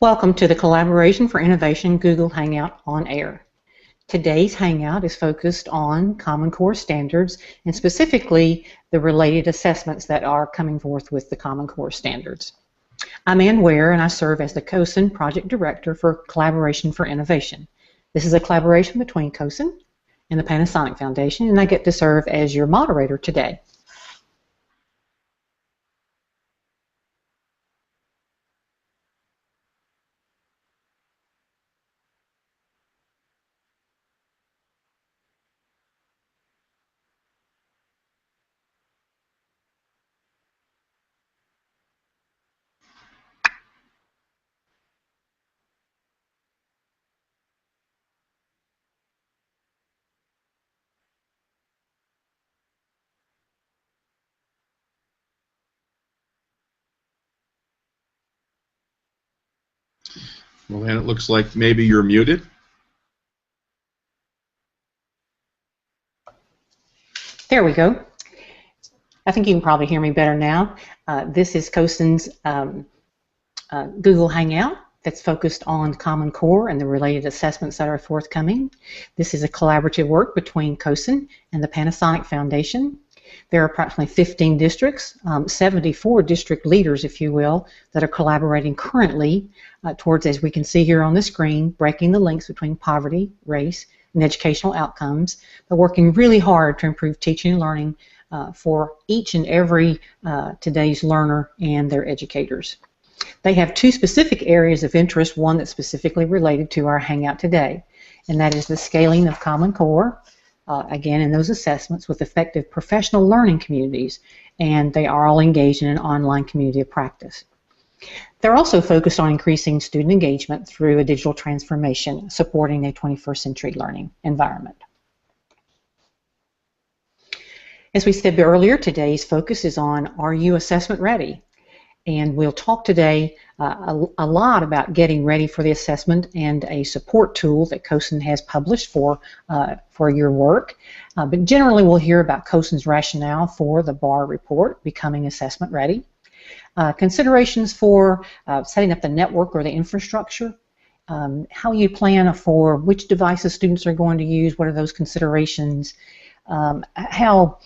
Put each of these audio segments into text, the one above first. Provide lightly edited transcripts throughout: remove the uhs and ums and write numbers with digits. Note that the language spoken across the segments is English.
Welcome to the Collaboration for Innovation Google Hangout on Air. Today's Hangout is focused on Common Core standards and specifically the related assessments that are coming forth with the Common Core standards. I'm Ann Ware and I serve as the COSIN Project Director for Collaboration for Innovation. This is a collaboration between COSIN and the Panasonic Foundation, and I get to serve as your moderator today. Well, and it looks like maybe you're muted. There we go. I think you can probably hear me better now. This is COSIN's Google Hangout that's focused on Common Core and the related assessments that are forthcoming. This is a collaborative work between COSIN and the Panasonic Foundation. There are approximately 15 districts, 74 district leaders, if you will, that are collaborating currently towards, as we can see here on the screen, breaking the links between poverty, race, and educational outcomes, but working really hard to improve teaching and learning for each and every today's learner and their educators. They have two specific areas of interest, one that's specifically related to our Hangout today, and that is the scaling of Common Core, again in those assessments with effective professional learning communities, and they are all engaged in an online community of practice. They're also focused on increasing student engagement through a digital transformation, supporting a 21st century learning environment. As we said earlier, today's focus is on Are You Assessment Ready? And we'll talk today a lot about getting ready for the assessment and a support tool that COSIN has published for your work. But generally we'll hear about COSIN's rationale for the BAR report, Becoming Assessment Ready. Considerations for setting up the network or the infrastructure, how you plan for which devices students are going to use, what are those considerations, how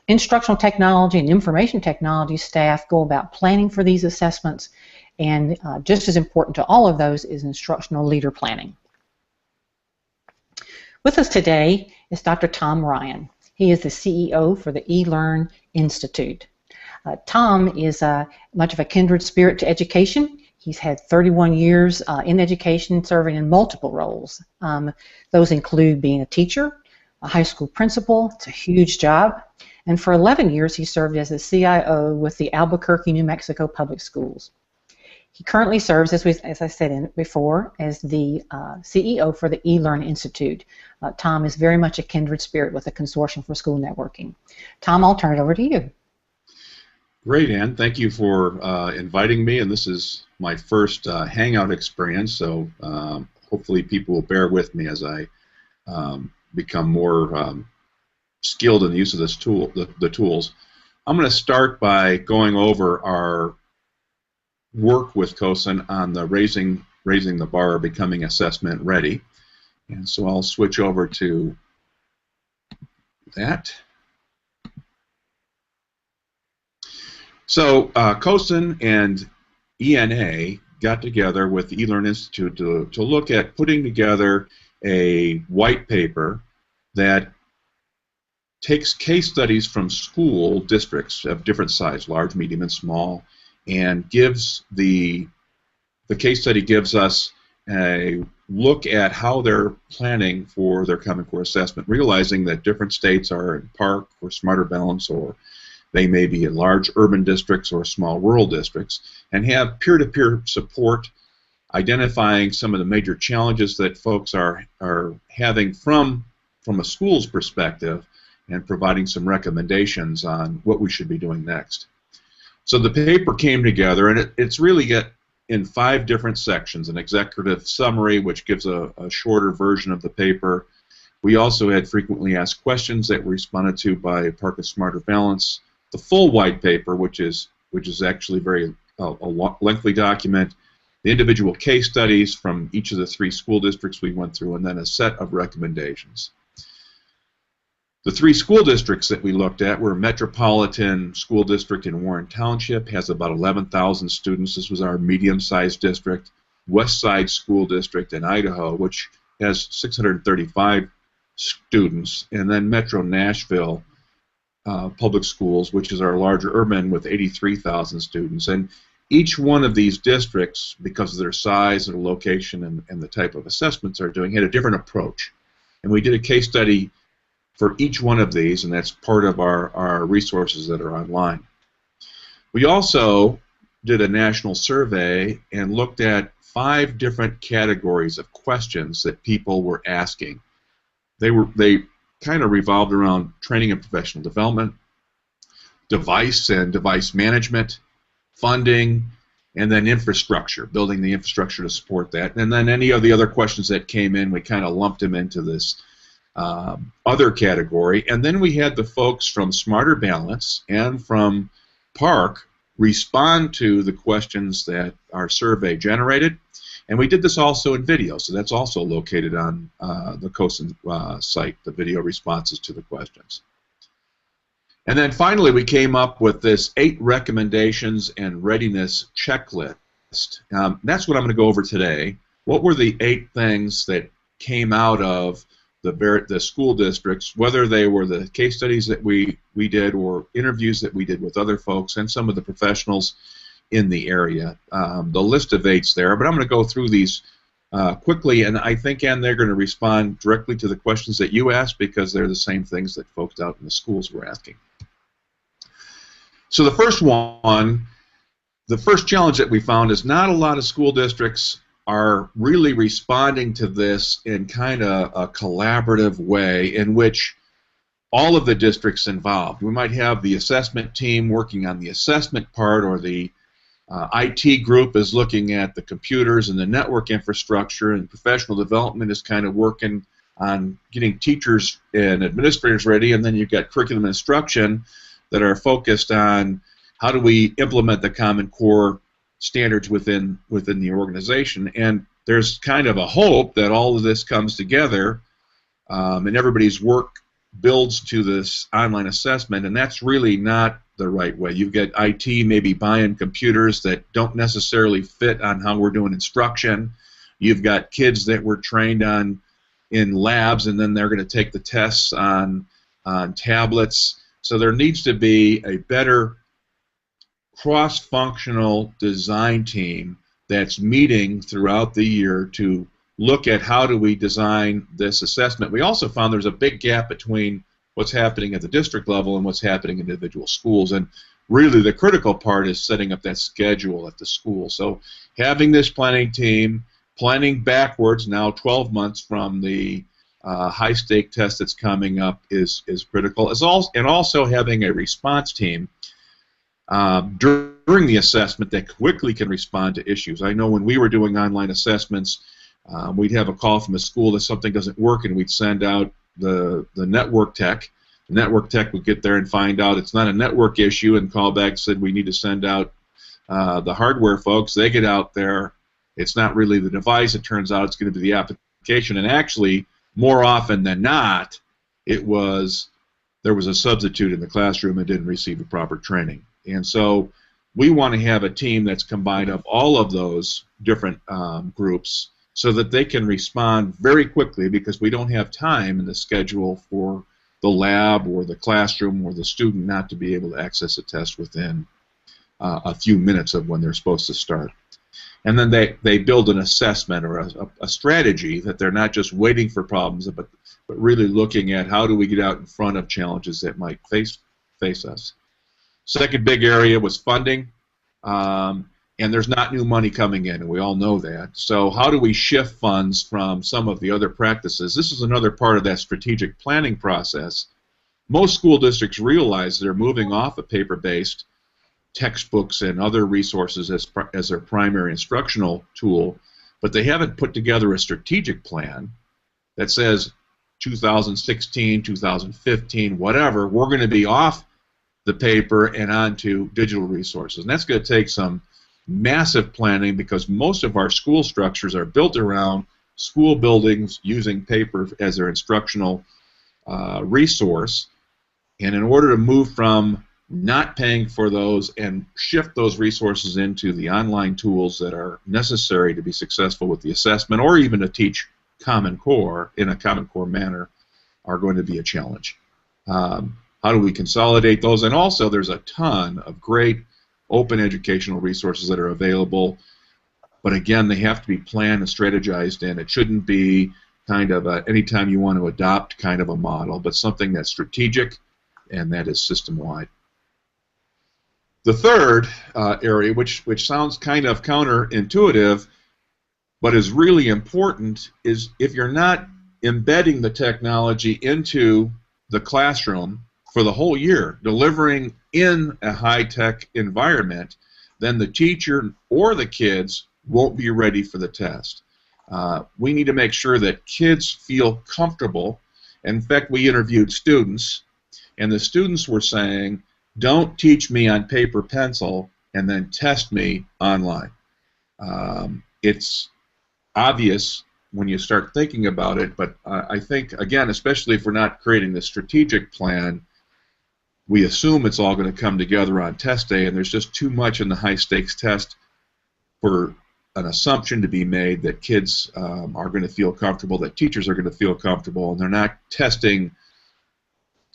instructional technology and information technology staff go about planning for these assessments, and just as important to all of those is instructional leader planning. With us today is Dr. Tom Ryan. He is the CEO for the eLearn Institute. Tom is much of a kindred spirit to education. He's had 31 years in education, serving in multiple roles. Those include being a teacher, a high school principal. It's a huge job. And for 11 years, he served as the CIO with the Albuquerque, New Mexico Public Schools. He currently serves, as I said before, as the CEO for the eLearn Institute. Tom is very much a kindred spirit with the Consortium for School Networking. Tom, I'll turn it over to you. Great, Ann. Thank you for inviting me, and this is my first Hangout experience, so hopefully people will bear with me as I become more skilled in the use of this tool, the tools. I'm going to start by going over our work with COSIN on the raising the bar, becoming assessment ready, and so I'll switch over to that. So COSIN and ENA got together with the eLearn Institute to look at putting together a white paper that takes case studies from school districts of different size, large, medium, and small, and gives the case study gives us a look at how they're planning for their Common Core assessment, realizing that different states are in PARC or Smarter Balance, or they may be in large urban districts or small rural districts, and have peer-to-peer support, identifying some of the major challenges that folks are having from a school's perspective, and providing some recommendations on what we should be doing next. So the paper came together, and it's really in 5 different sections: an executive summary, which gives a shorter version of the paper. We also had frequently asked questions that were responded to by PARC and Smarter Balance. The full white paper, which is actually a lengthy document, the individual case studies from each of the 3 school districts we went through, and then a set of recommendations. The 3 school districts that we looked at were Metropolitan School District in Warren Township, has about 11,000 students. This was our medium-sized district. West Side School District in Idaho, which has 635 students. And then Metro Nashville Public Schools, which is our larger urban with 83,000 students. And each one of these districts, because of their size and location and the type of assessments they're doing, had a different approach. And we did a case study for each one of these, and that's part of our resources that are online. We also did a national survey and looked at 5 different categories of questions that people were asking. They kind of revolved around training and professional development, device and device management, funding, and then infrastructure, building the infrastructure to support that. And then any of the other questions that came in, we kind of lumped them into this other category. And then we had the folks from Smarter Balance and from Park respond to the questions that our survey generated. And we did this also in video, so that's also located on the COSN site, the video responses to the questions. And then finally we came up with this 8 recommendations and readiness checklist. That's what I'm going to go over today. What were the 8 things that came out of the school districts, whether they were the case studies that we did or interviews that we did with other folks and some of the professionals in the area. The list of 8's there, but I'm going to go through these quickly, and I think, Ann, they're going to respond directly to the questions that you asked because they're the same things that folks out in the schools were asking. So the first one, the first challenge that we found is not a lot of school districts are really responding to this in kind of a collaborative way in which all of the districts involved. We might have the assessment team working on the assessment part, or the IT group is looking at the computers and the network infrastructure, and professional development is kind of working on getting teachers and administrators ready, and then you've got curriculum instruction that are focused on how do we implement the Common Core standards within the organization. And there's kind of a hope that all of this comes together and everybody's work builds to this online assessment, and that's really not the right way. You've got IT maybe buying computers that don't necessarily fit on how we're doing instruction. You've got kids that were trained on in labs, and then they're going to take the tests on tablets. So there needs to be a better cross-functional design team that's meeting throughout the year to look at how do we design this assessment. We also found there's a big gap between what's happening at the district level and what's happening in individual schools, and really the critical part is setting up that schedule at the school. So having this planning team, planning backwards now 12 months from the high-stake test that's coming up is critical, and also having a response team during the assessment that quickly can respond to issues. I know when we were doing online assessments, we'd have a call from a school that something doesn't work, and we'd send out the network tech. The network tech would get there and find out it's not a network issue, and call back, said we need to send out the hardware folks. They get out there. It's not really the device. It turns out it's going to be the application, and actually, more often than not, there was a substitute in the classroom and didn't receive the proper training. And so we want to have a team that's combined of all of those different groups so that they can respond very quickly, because we don't have time in the schedule for the lab or the classroom or the student not to be able to access a test within a few minutes of when they're supposed to start. And then they build an assessment or a strategy that they're not just waiting for problems, but really looking at how do we get out in front of challenges that might face us. Second big area was funding, and there's not new money coming in, and we all know that. So how do we shift funds from some of the other practices? This is another part of that strategic planning process. Most school districts realize they're moving off of paper-based textbooks and other resources as their primary instructional tool, but they haven't put together a strategic plan that says 2016, 2015, whatever, we're going to be off the paper and onto digital resources. And that's going to take some massive planning because most of our school structures are built around school buildings using paper as their instructional resource. And in order to move from not paying for those and shift those resources into the online tools that are necessary to be successful with the assessment or even to teach Common Core in a Common Core manner are going to be a challenge. How do we consolidate those? And also there's a ton of great open educational resources that are available, but again, they have to be planned and strategized, and it shouldn't be kind of anytime you want to adopt kind of a model, but something that's strategic and that is system-wide. The third area, which sounds kind of counterintuitive, but is really important, is if you're not embedding the technology into the classroom for the whole year, delivering in a high-tech environment, then the teacher or the kids won't be ready for the test. We need to make sure that kids feel comfortable. In fact, we interviewed students, and the students were saying, don't teach me on paper pencil and then test me online. It's obvious when you start thinking about it, but I think, again, especially if we're not creating the strategic plan, we assume it's all going to come together on test day, and there's just too much in the high-stakes test for an assumption to be made that kids are going to feel comfortable, that teachers are going to feel comfortable, and they're not testing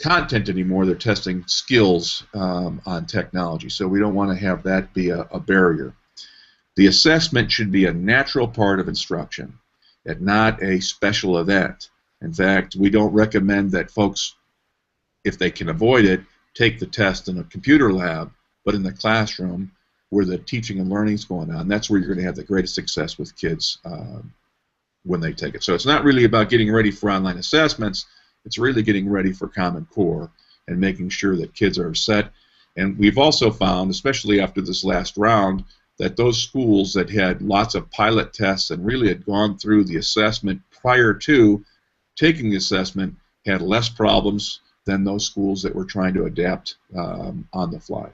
content anymore, they're testing skills on technology. So we don't want to have that be a barrier. The assessment should be a natural part of instruction and not a special event. In fact, we don't recommend that folks, if they can avoid it, take the test in a computer lab, but in the classroom where the teaching and learning is going on. That's where you're going to have the greatest success with kids when they take it. So it's not really about getting ready for online assessments, it's really getting ready for Common Core and making sure that kids are set. And we've also found, especially after this last round, that those schools that had lots of pilot tests and really had gone through the assessment prior to taking the assessment had less problems than those schools that were trying to adapt on the fly.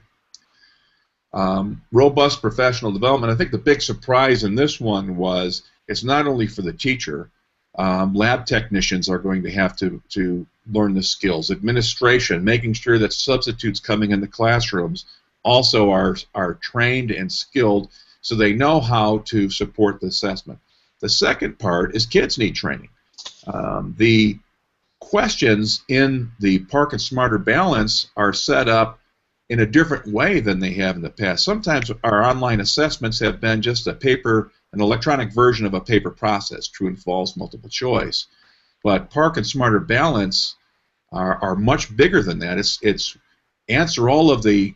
Robust professional development. I think the big surprise in this one was it's not only for the teacher. Lab technicians are going to have to learn the skills. Administration, making sure that substitutes coming in the classrooms also are trained and skilled so they know how to support the assessment. The second part is kids need training. The questions in the Park and Smarter Balance are set up in a different way than they have in the past. Sometimes our online assessments have been just an electronic version of a paper process, true and false, multiple choice. But Park and Smarter Balance are much bigger than that. It's answer all of the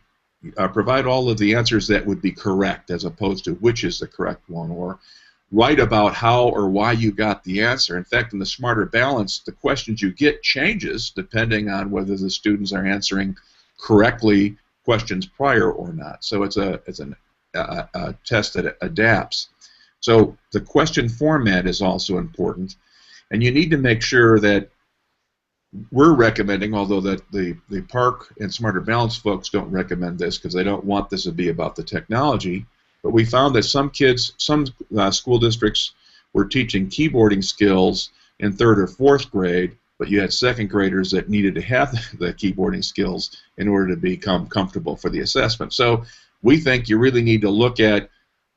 provide all of the answers that would be correct as opposed to which is the correct one, or write about how or why you got the answer. In fact, in the Smarter Balance, the questions you get changes depending on whether the students are answering correctly questions prior or not. So it's a test that adapts. So the question format is also important, and you need to make sure that we're recommending, although that the Park and Smarter Balance folks don't recommend this because they don't want this to be about the technology, but we found that some school districts were teaching keyboarding skills in 3rd or 4th grade, but you had 2nd graders that needed to have the keyboarding skills in order to become comfortable for the assessment. So we think you really need to look at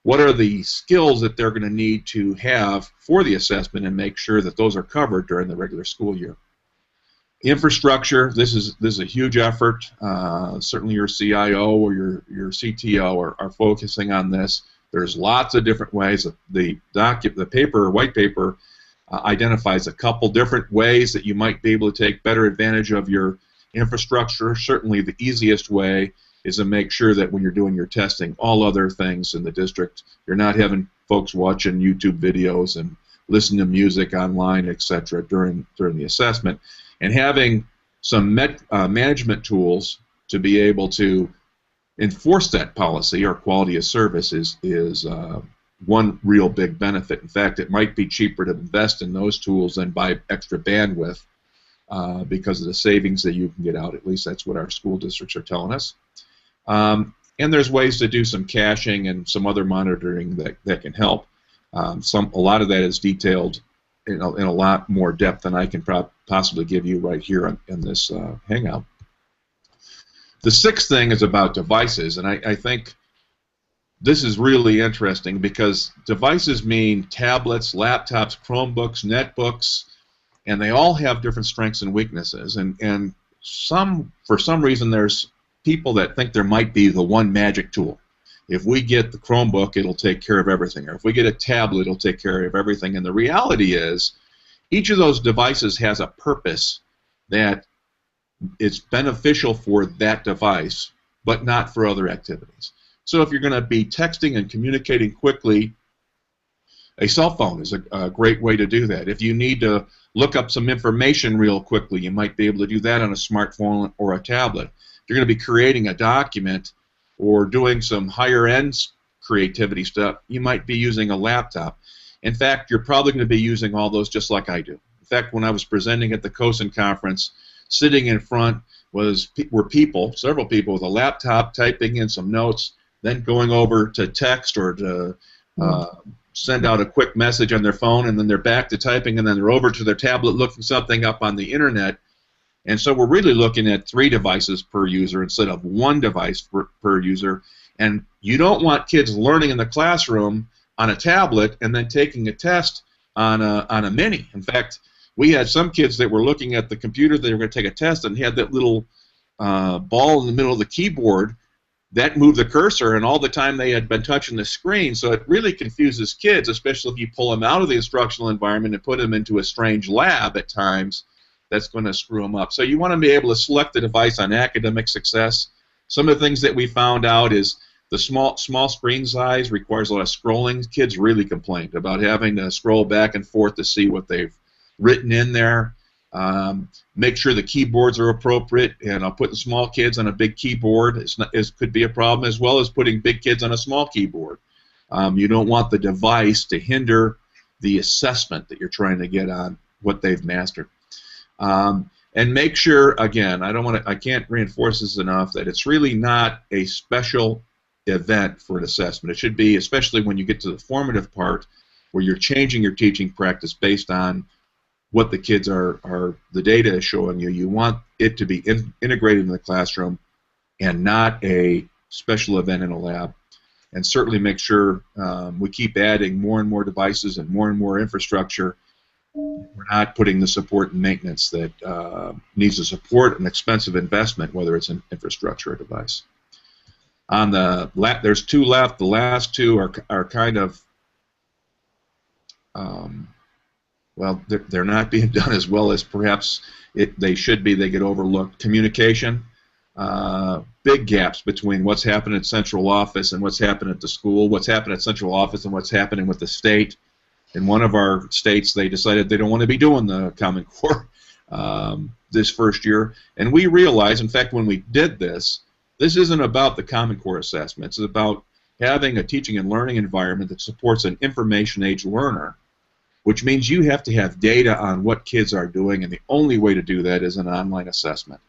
what are the skills that they're going to need to have for the assessment and make sure that those are covered during the regular school year. Infrastructure, this is a huge effort. Certainly your CIO or your CTO are focusing on this. There's lots of different ways. The paper, white paper, identifies a couple different ways that you might be able to take better advantage of your infrastructure. Certainly the easiest way is to make sure that when you're doing your testing, all other things in the district, you're not having folks watching YouTube videos and listening to music online, etc. during the assessment. And having some management tools to be able to enforce that policy or quality of service is one real big benefit. In fact, it might be cheaper to invest in those tools than buy extra bandwidth because of the savings that you can get out. At least that's what our school districts are telling us. And there's ways to do some caching and some other monitoring that can help. A lot of that is detailed in a lot more depth than I can possibly give you right here in this Hangout. The sixth thing is about devices, and I think this is really interesting because devices mean tablets, laptops, Chromebooks, netbooks, and they all have different strengths and weaknesses. And for some reason, there's people that think there might be the one magic tool. If we get the Chromebook, it'll take care of everything. Or if we get a tablet, it'll take care of everything. And the reality is, each of those devices has a purpose that it's beneficial for that device, but not for other activities. So if you're going to be texting and communicating quickly, a cell phone is a great way to do that. If you need to look up some information real quickly, you might be able to do that on a smartphone or a tablet. If you're going to be creating a document or doing some higher-end creativity stuff, you might be using a laptop. In fact, you're probably going to be using all those just like I do. In fact, when I was presenting at the COSN conference, sitting in front were several people with a laptop typing in some notes, then going over to text or to send out a quick message on their phone, and then they're back to typing, and then they're over to their tablet looking something up on the internet. And so we're really looking at 3 devices per user instead of 1 device per user. And you don't want kids learning in the classroom on a tablet and then taking a test on a mini. In fact, we had some kids that were looking at the computer, they were going to take a test, and had that little ball in the middle of the keyboard that moved the cursor, and all the time they had been touching the screen. So it really confuses kids, especially if you pull them out of the instructional environment and put them into a strange lab at times. That's going to screw them up. So you want to be able to select the device on academic success. Some of the things that we found out is the small screen size requires a lot of scrolling. Kids really complained about having to scroll back and forth to see what they've written in there. Make sure the keyboards are appropriate, and I'll put the small kids on a big keyboard. It could be a problem, as well as putting big kids on a small keyboard. You don't want the device to hinder the assessment that you're trying to get on what they've mastered. And make sure, again, I can't reinforce this enough, that it's really not a special event for an assessment. It should be, especially when you get to the formative part, where you're changing your teaching practice based on what the kids the data is showing you. You want it to be integrated in the classroom and not a special event in a lab. And certainly make sure we keep adding more and more devices and more infrastructure. We're not putting the support and maintenance that needs to support an expensive investment, whether it's an infrastructure or device. On the there's 2 left. The last 2 are kind of well, they're not being done as well as perhaps they should be. They get overlooked. Communication, big gaps between what's happening at central office and what's happening at the school, what's happening at central office and what's happening with the state. In one of our states, they decided they don't want to be doing the Common Core this first year. And we realized, in fact, when we did this isn't about the Common Core assessment. It's about having a teaching and learning environment that supports an information-age learner, which means you have to have data on what kids are doing, and the only way to do that is an online assessment.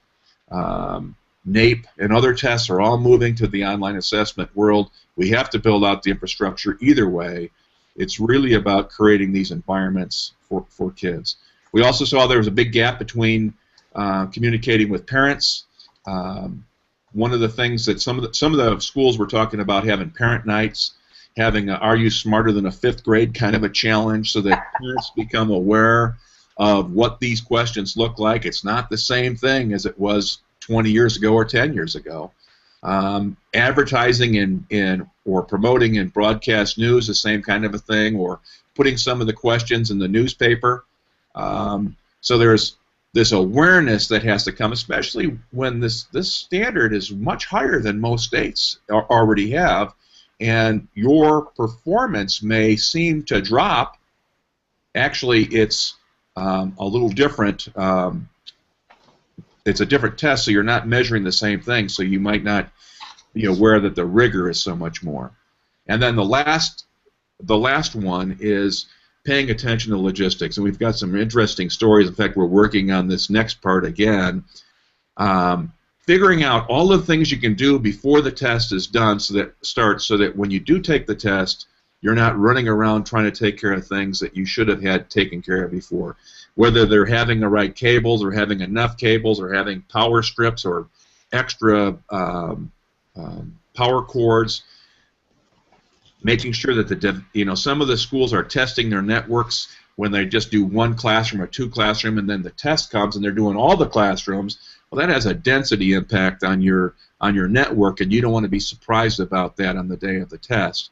NAEP and other tests are all moving to the online assessment world. We have to build out the infrastructure either way. It's really about creating these environments for kids. We also saw there was a big gap between communicating with parents. One of the things that some of the schools were talking about, having parent nights, having a Are You Smarter Than a 5th Grade kind of a challenge, so that parents become aware of what these questions look like. It's not the same thing as it was 20 years ago or 10 years ago. Advertising or promoting in broadcast news, the same kind of a thing, or putting some of the questions in the newspaper. So there's this awareness that has to come, especially when this standard is much higher than most states already have, and your performance may seem to drop. Actually, it's a little different. It's a different test, so you're not measuring the same thing, so you might not be aware that the rigor is so much more. And then the last one is paying attention to logistics, and we've got some interesting stories. In fact, we're working on this next part again. figuring out all the things you can do before the test is done so that when you do take the test, you're not running around trying to take care of things that you should have had taken care of before. Whether they're having the right cables or having enough cables or having power strips or extra power cords, making sure that some of the schools are testing their networks when they just do one classroom or two classroom, and then the test comes and they're doing all the classrooms. Well, that has a density impact on your network, and you don't want to be surprised about that on the day of the test.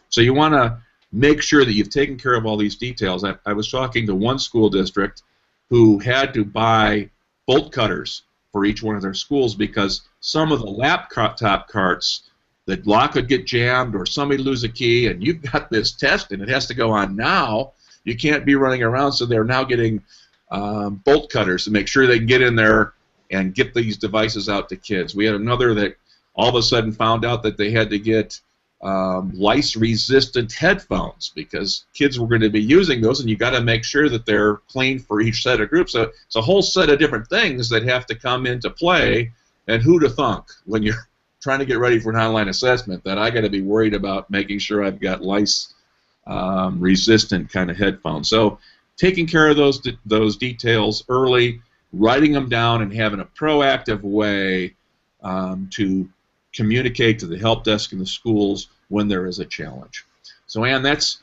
So you want to make sure that you've taken care of all these details. I was talking to one school district who had to buy bolt cutters for each one of their schools because some of the laptop carts, the lock would get jammed or somebody lose a key, and you've got this test and it has to go on now. You can't be running around, so they're now getting bolt cutters to make sure they can get in there and get these devices out to kids. We had another that all of a sudden found out that they had to get lice-resistant headphones because kids were going to be using those, and you got to make sure that they're clean for each set of groups. So it's a whole set of different things that have to come into play, and who to thunk when you're trying to get ready for an online assessment that I got to be worried about making sure I've got lice-resistant kind of headphones. So taking care of those details early, writing them down, and having a proactive way to communicate to the help desk in the schools when there is a challenge. So, Ann, that's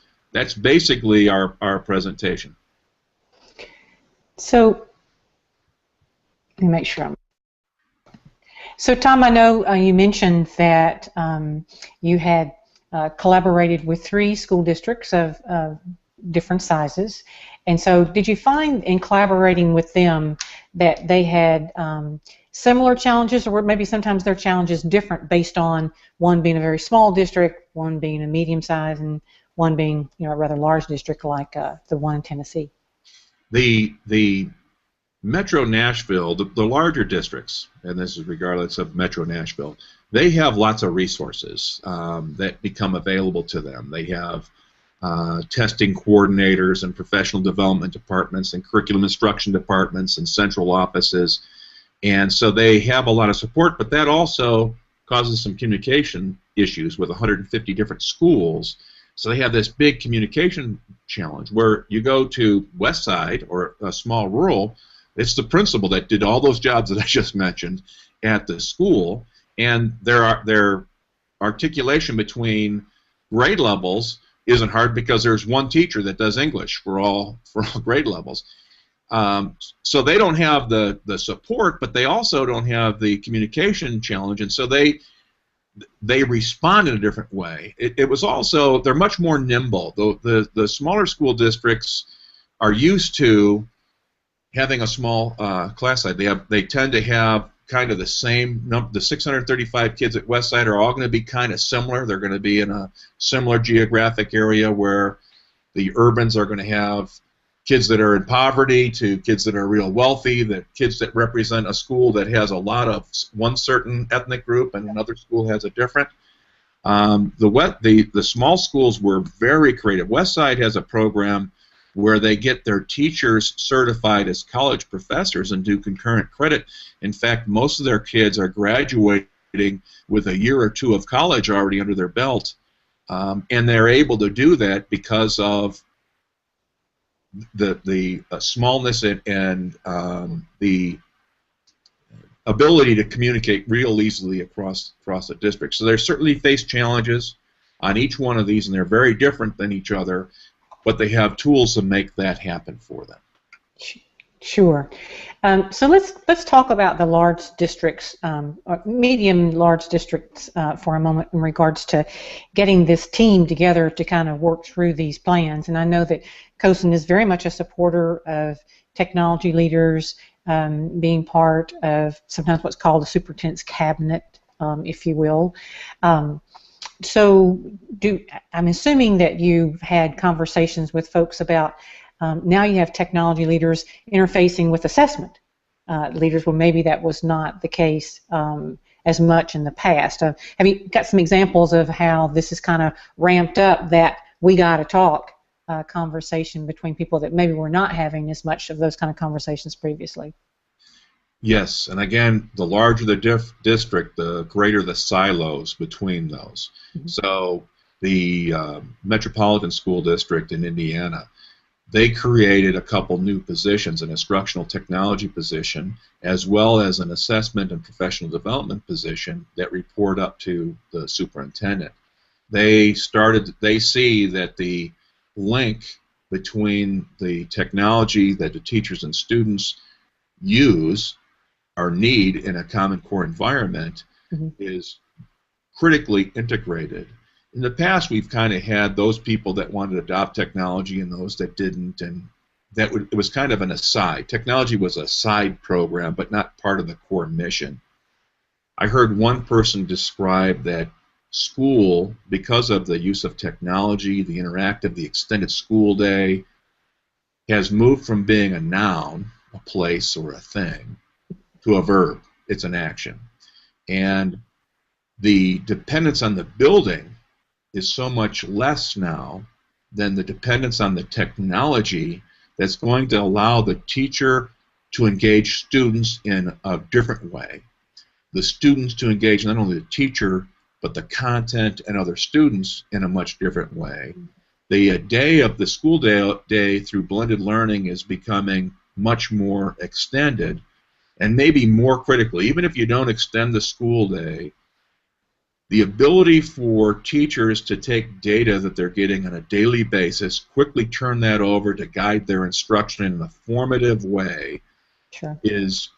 basically our presentation. So, let me make sure So, Tom, I know you mentioned that you had collaborated with 3 school districts of different sizes. And so did you find in collaborating with them that they had similar challenges, or maybe sometimes their challenges different based on one being a very small district, one being a medium size, and one being a rather large district like the one in Tennessee? The Metro Nashville, the larger districts, and this is regardless of Metro Nashville, they have lots of resources that become available to them. They have testing coordinators and professional development departments and curriculum instruction departments and central offices. And so they have a lot of support, but that also causes some communication issues with 150 different schools. So they have this big communication challenge where you go to West Side or a small rural, it's the principal that did all those jobs that I just mentioned at the school, and their articulation between grade levels isn't hard because there's one teacher that does English for all grade levels. So they don't have the support, but they also don't have the communication challenge, and so they respond in a different way. It was also, they're much more nimble. The smaller school districts are used to having a small class size. They tend to have kind of the same number. The 635 kids at Westside are all going to be kind of similar. They're going to be in a similar geographic area where the urbans are going to have kids that are in poverty to kids that are real wealthy, the kids that represent a school that has a lot of one certain ethnic group and another school has a different. The small schools were very creative. Westside has a program where they get their teachers certified as college professors and do concurrent credit. In fact, most of their kids are graduating with a year or two of college already under their belt, and they're able to do that because of the smallness and the ability to communicate real easily across the district. So they certainly face challenges on each one of these, and they're very different than each other, but they have tools to make that happen for them. Sure. So let's talk about the large districts, or medium large districts, for a moment in regards to getting this team together to kind of work through these plans. And I know that COSN is very much a supporter of technology leaders being part of sometimes what's called the superintendent's cabinet, if you will. So I'm assuming that you've had conversations with folks about now you have technology leaders interfacing with assessment leaders. Well, maybe that was not the case as much in the past. Have you got some examples of how this is kind of ramped up that we got to talk conversation between people that maybe were not having as much of those kind of conversations previously? Yes, and again, the larger the district, the greater the silos between those. Mhm. So the Metropolitan School District in Indiana, they created a couple new positions, an instructional technology position, as well as an assessment and professional development position that report up to the superintendent. They see that the link between the technology that the teachers and students use or need in a Common Core environment Mhm. is critically integrated. In the past, we've kind of had those people that wanted to adopt technology and those that didn't, and it was kind of an aside. Technology was a side program, but not part of the core mission. I heard one person describe that school, because of the use of technology, the interactive, the extended school day, has moved from being a noun, a place, or a thing, to a verb. It's an action. And the dependence on the building is so much less now than the dependence on the technology that's going to allow the teacher to engage students in a different way. The students to engage not only the teacher, but the content and other students in a much different way. The day of the school day through blended learning is becoming much more extended, and maybe more critically, even if you don't extend the school day, the ability for teachers to take data that they're getting on a daily basis, quickly turn that over to guide their instruction in a formative way, Sure. is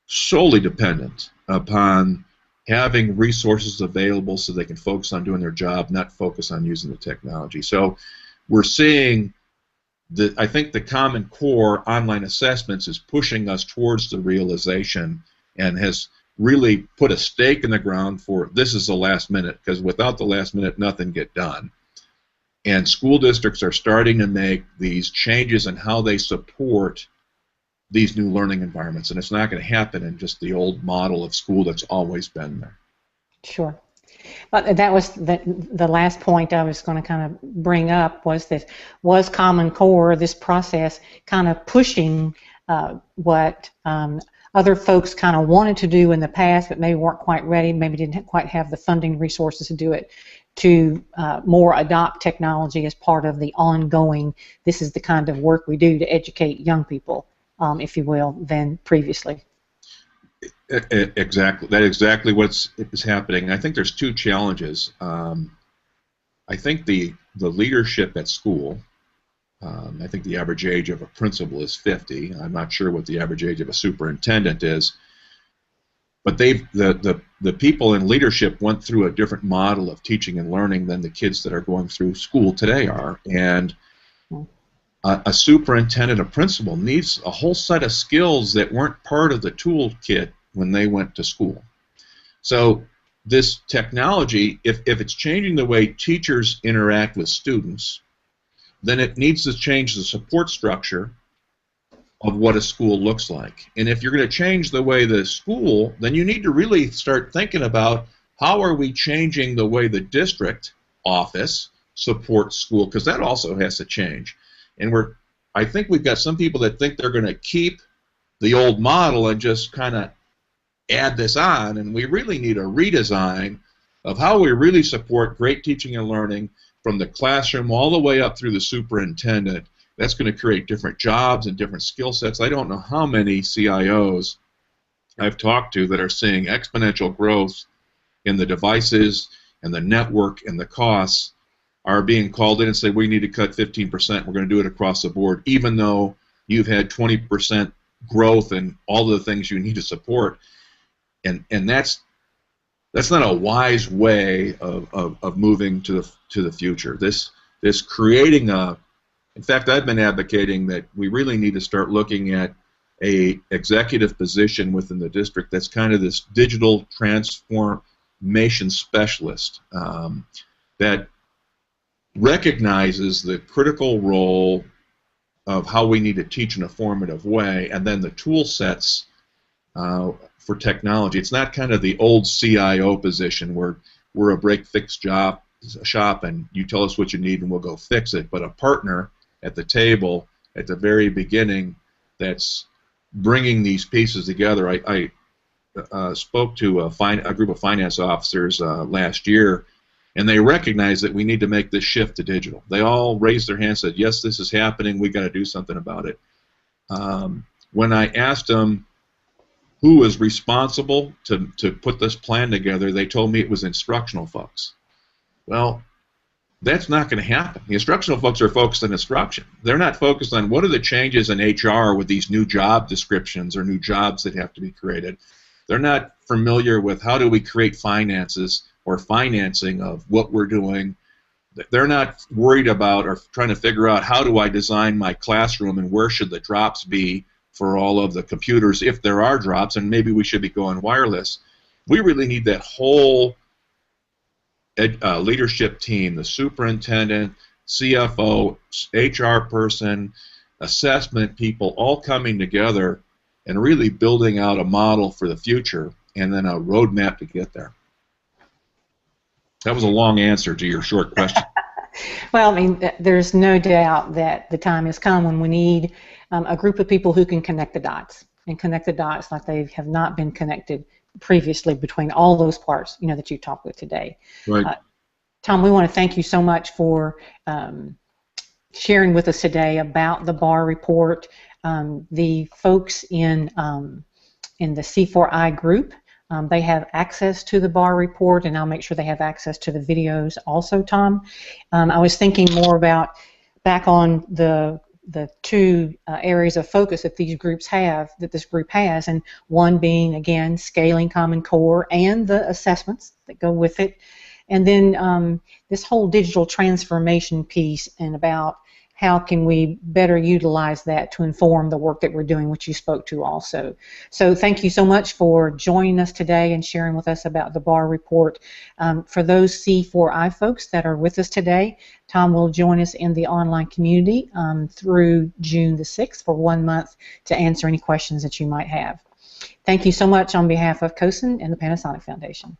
solely dependent upon having resources available so they can focus on doing their job, not focus on using the technology. So we're seeing I think the Common Core online assessments is pushing us towards the realization and has really put a stake in the ground for this is the last minute, because without the last minute, nothing get done. And school districts are starting to make these changes in how they support these new learning environments, and it's not going to happen in just the old model of school that's always been there. Sure. But that was the last point I was going to kind of bring up was that was Common Core, this process, kind of pushing what other folks kind of wanted to do in the past, but maybe weren't quite ready, maybe didn't quite have the funding resources to do it, to more adopt technology as part of the ongoing, this is the kind of work we do to educate young people, if you will, than previously. Exactly. That's exactly what's is happening. I think there's two challenges. I think the leadership at school, I think the average age of a principal is 50. I'm not sure what the average age of a superintendent is, but the people in leadership went through a different model of teaching and learning than the kids that are going through school today are. And a superintendent, a principal, needs a whole set of skills that weren't part of the toolkit when they went to school. So this technology, if it's changing the way teachers interact with students, then it needs to change the support structure of what a school looks like. And if you're going to change the way the school, then you need to really start thinking about how are we changing the way the district office supports school, because that also has to change. And I think we've got some people that think they're going to keep the old model and just kind of add this on, and we really need a redesign of how we really support great teaching and learning from the classroom all the way up through the superintendent. That's going to create different jobs and different skill sets. I don't know how many CIOs I've talked to that are seeing exponential growth in the devices and the network and the costs are being called in and say, we need to cut 15%. We're going to do it across the board, even though you've had 20% growth in all the things you need to support. And that's not a wise way of moving to the future. This creating in fact, I've been advocating that we really need to start looking at a executive position within the district that's kind of this digital transformation specialist that recognizes the critical role of how we need to teach in a formative way, and then the tool sets for technology. It's not kind of the old CIO position where we're a break-fix shop and you tell us what you need and we'll go fix it, but a partner at the table at the very beginning that's bringing these pieces together. I spoke to a group of finance officers last year, and they recognized that we need to make this shift to digital. They all raised their hands and said, yes, this is happening. We got to do something about it. When I asked them who was responsible to put this plan together, they told me it was instructional folks. Well, that's not going to happen. The instructional folks are focused on instruction. They're not focused on what are the changes in HR with these new job descriptions or new jobs that have to be created. They're not familiar with how do we create finances or financing of what we're doing. They're not worried about or trying to figure out how do I design my classroom and where should the drops be for all of the computers if there are drops, and maybe we should be going wireless. We really need that whole leadership team, the superintendent, CFO, HR person, assessment people, all coming together and really building out a model for the future and then a roadmap to get there. That was a long answer to your short question. Well, I mean, there's no doubt that the time has come when we need a group of people who can connect the dots like they have not been connected previously between all those parts, that you talked with today. Right. Tom, we want to thank you so much for sharing with us today about the BAR report. The folks in the C4I group, they have access to the BAR report, and I'll make sure they have access to the videos also, Tom. I was thinking more about back on the two areas of focus that this group has, and one being, again, scaling Common Core and the assessments that go with it, and then this whole digital transformation piece and about how can we better utilize that to inform the work that we're doing, which you spoke to also. So thank you so much for joining us today and sharing with us about the BAR report. For those C4I folks that are with us today, Tom will join us in the online community through June the 6th for 1 month to answer any questions that you might have. Thank you so much on behalf of COSN and the Panasonic Foundation.